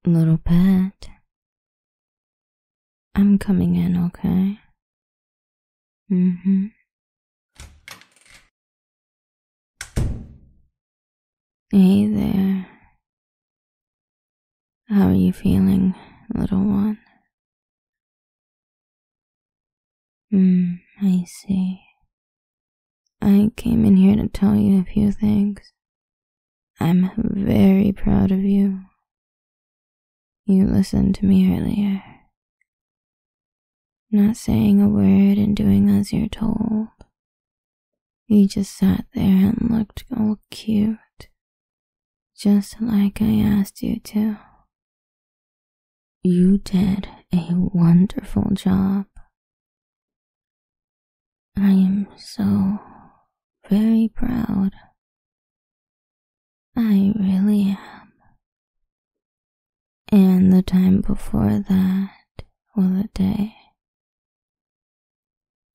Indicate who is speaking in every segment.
Speaker 1: Little pet, I'm coming in, okay? Hey there. How are you feeling, little one? I see. I came in here to tell you a few things. I'm very proud of you. You listened to me earlier. Not saying a word and doing as you're told. You just sat there and looked all cute. Just like I asked you to. You did a wonderful job. I am so very proud. I really am. And the time before that, or the day,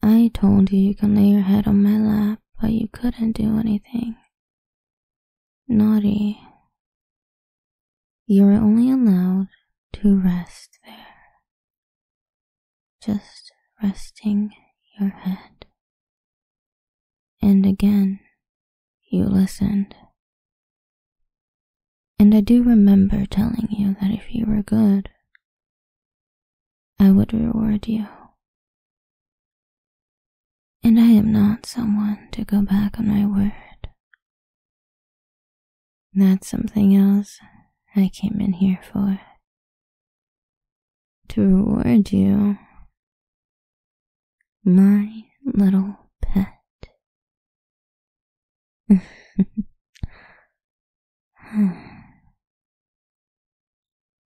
Speaker 1: I told you can lay your head on my lap, but you couldn't do anything. Naughty. You were only allowed to rest there. Just resting your head. And again, you listened. And I do remember telling you that if you were good, I would reward you. And I am not someone to go back on my word. That's something else I came in here for. To reward you, my little pet.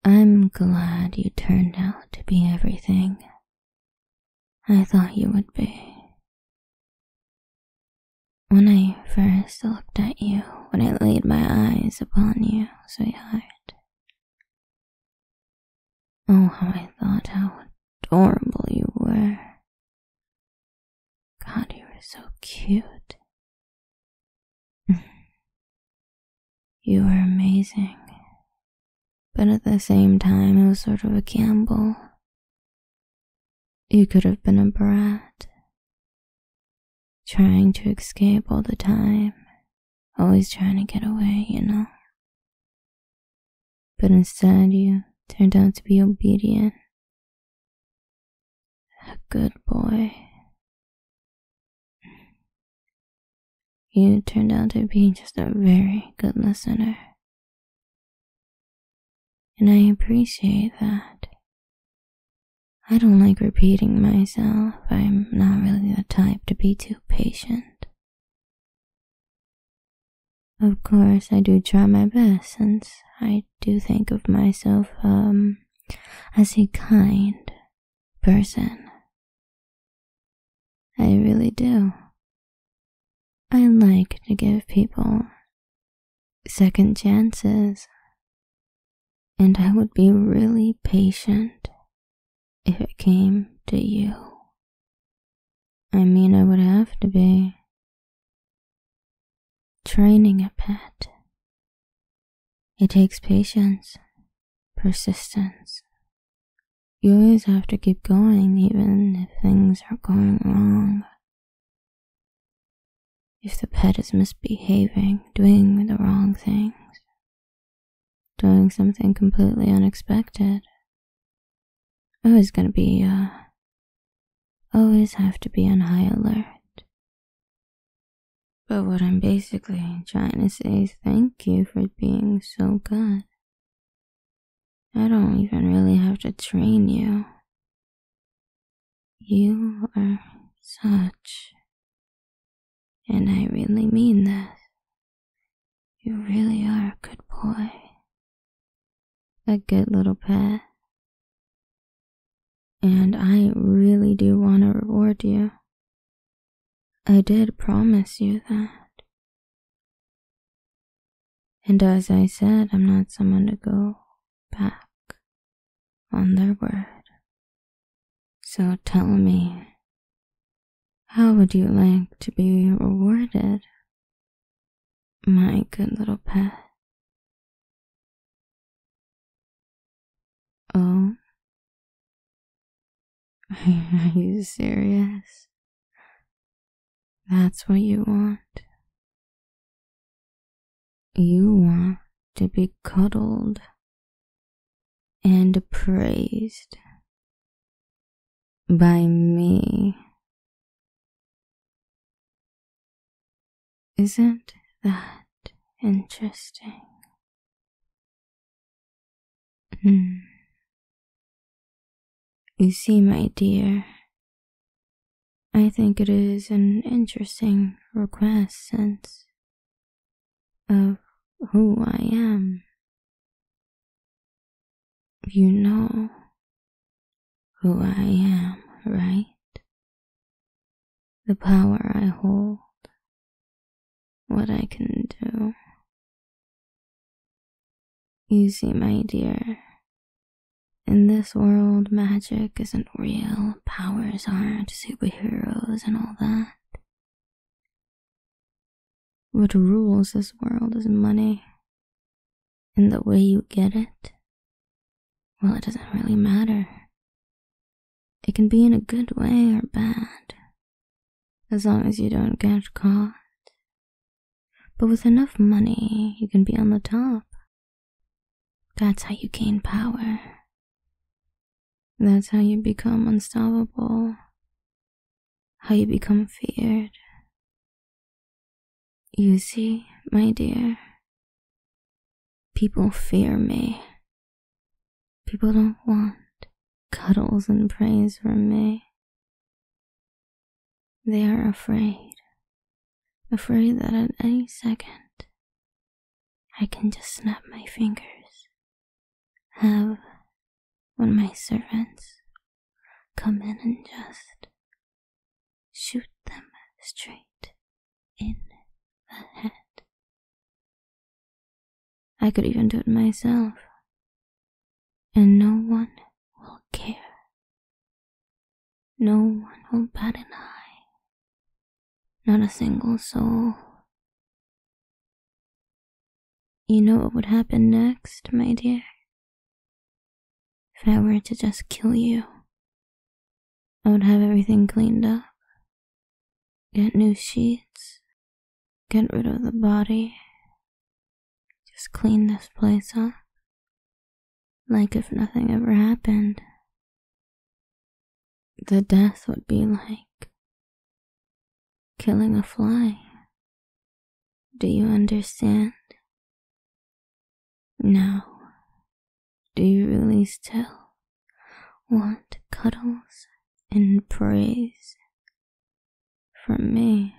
Speaker 1: I'm glad you turned out to be everything I thought you would be. When I first looked at you, when I laid my eyes upon you, sweetheart. Oh, how I thought how adorable you were. God, you were so cute. You were amazing. But at the same time, it was sort of a gamble. You could have been a brat. Trying to escape all the time. Always trying to get away, you know. But instead, you turned out to be obedient. A good boy. You turned out to be just a very good listener. And I appreciate that. I don't like repeating myself. I'm not really the type to be too patient. Of course, I do try my best since I do think of myself, as a kind person. I really do. I like to give people second chances. And I would be really patient if it came to you. I mean, I would have to be. Training a pet. It takes patience, persistence. You always have to keep going even if things are going wrong. If the pet is misbehaving, doing the wrong things, doing something completely unexpected, always gonna be, always have to be on high alert. But what I'm basically trying to say is thank you for being so good. I don't even really have to train you. You are such, and I really mean this, you really are a good boy. A good little pet. And I really do want to reward you. I did promise you that. And as I said, I'm not someone to go back on their word. So tell me, how would you like to be rewarded, my good little pet? Are you serious? That's what you want? You want to be cuddled and praised by me. Isn't that interesting? You see, my dear, I think it is an interesting request since of who I am. You know who I am, right? The power I hold, what I can do. You see, my dear, in this world, magic isn't real, powers aren't, superheroes and all that. What rules this world is money, and the way you get it, well, it doesn't really matter. It can be in a good way or bad, as long as you don't get caught. But with enough money, you can be on the top. That's how you gain power. That's how you become unstoppable. How you become feared. You see, my dear, people fear me. People don't want cuddles and praise from me. They are afraid that at any second I can just snap my fingers, have one of my servants come in and just shoot them straight in the head. I could even do it myself, and no one will care. No one will bat an eye. Not a single soul. You know what would happen next, my dear? If I were to just kill you, I would have everything cleaned up, get new sheets, get rid of the body, just clean this place up, like if nothing ever happened. The death would be like killing a fly. Do you understand? Now, do you really still want cuddles and praise from me?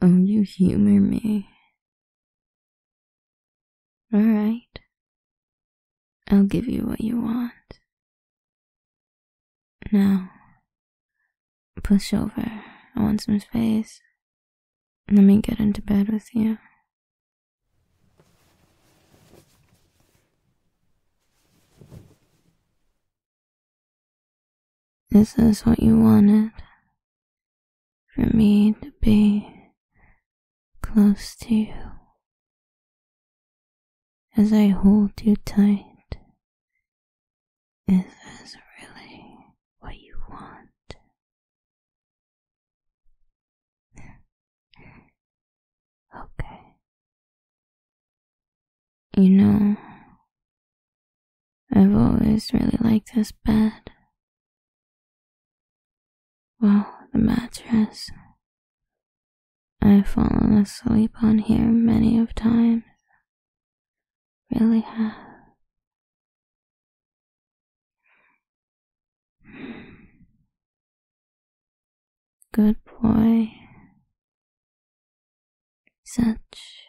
Speaker 1: Oh, you humor me. Alright, I'll give you what you want. Now, push over. I want some space. Let me get into bed with you. Is this what you wanted? For me to be close to you as I hold you tight? Is this really what you want? Okay. You know, I've always really liked this bed. Well, the mattress. I've fallen asleep on here many of times. Really have. Good boy. Such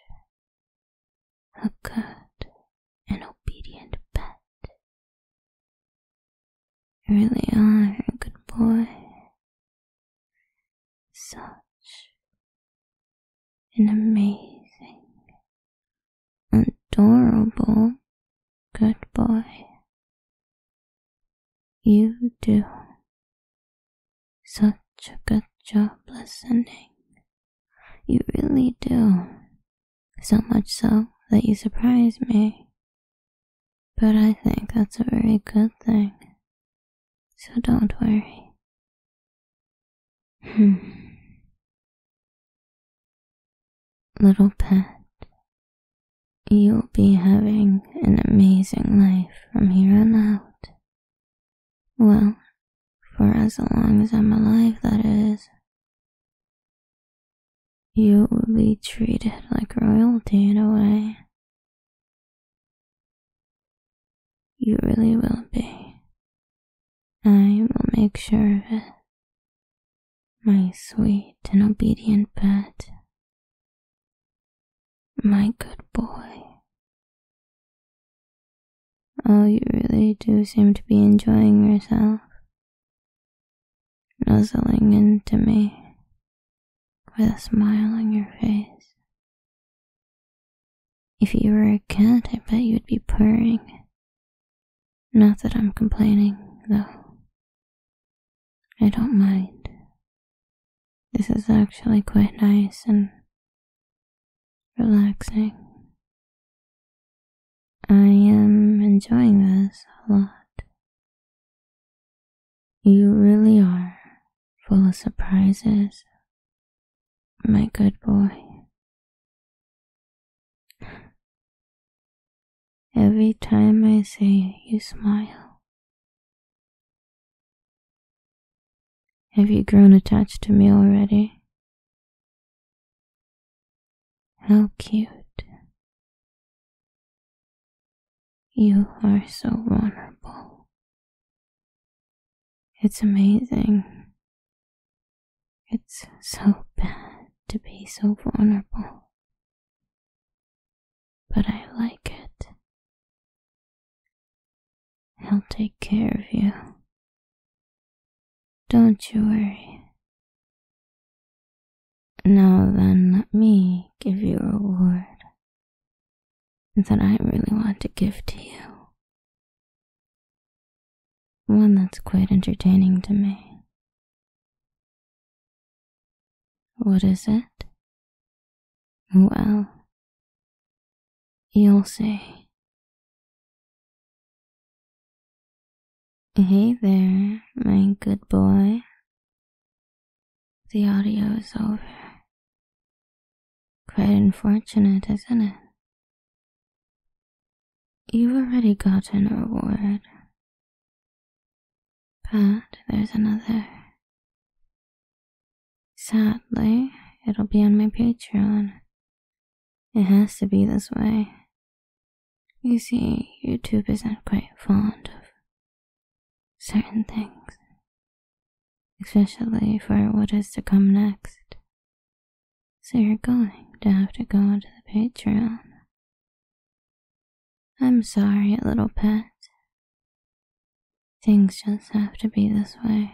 Speaker 1: a good and obedient pet. You really are a good boy. Such an amazing, adorable good boy. You do such a good job listening. You really do. So much so that you surprise me, but I think that's a very good thing, so don't worry. Little pet, you'll be having an amazing life from here on out. Well, for as long as I'm alive, that is. You will be treated like royalty in a way. You really will be. I will make sure of it. My sweet and obedient pet. My good boy. Oh, you really do seem to be enjoying yourself. Nuzzling into me with a smile on your face. If you were a cat, I bet you'd be purring. Not that I'm complaining, though. I don't mind. This is actually quite nice and relaxing. I am enjoying this a lot. You really are full of surprises, my good boy. Every time I say it, you smile. Have you grown attached to me already? How cute. You are so vulnerable. It's amazing. It's so bad to be so vulnerable. But I like it. I'll take care of you. Don't you worry. Now then, let me give you a reward that I really want to give to you. One that's quite entertaining to me. What is it? Well, you'll see. Hey there, my good boy. The audio is over. Quite unfortunate, isn't it? You've already gotten a reward. But there's another. Sadly, it'll be on my Patreon. It has to be this way. You see, YouTube isn't quite fond of certain things, especially for what is to come next. So you're going to have to go to the Patreon. I'm sorry, little pet. Things just have to be this way.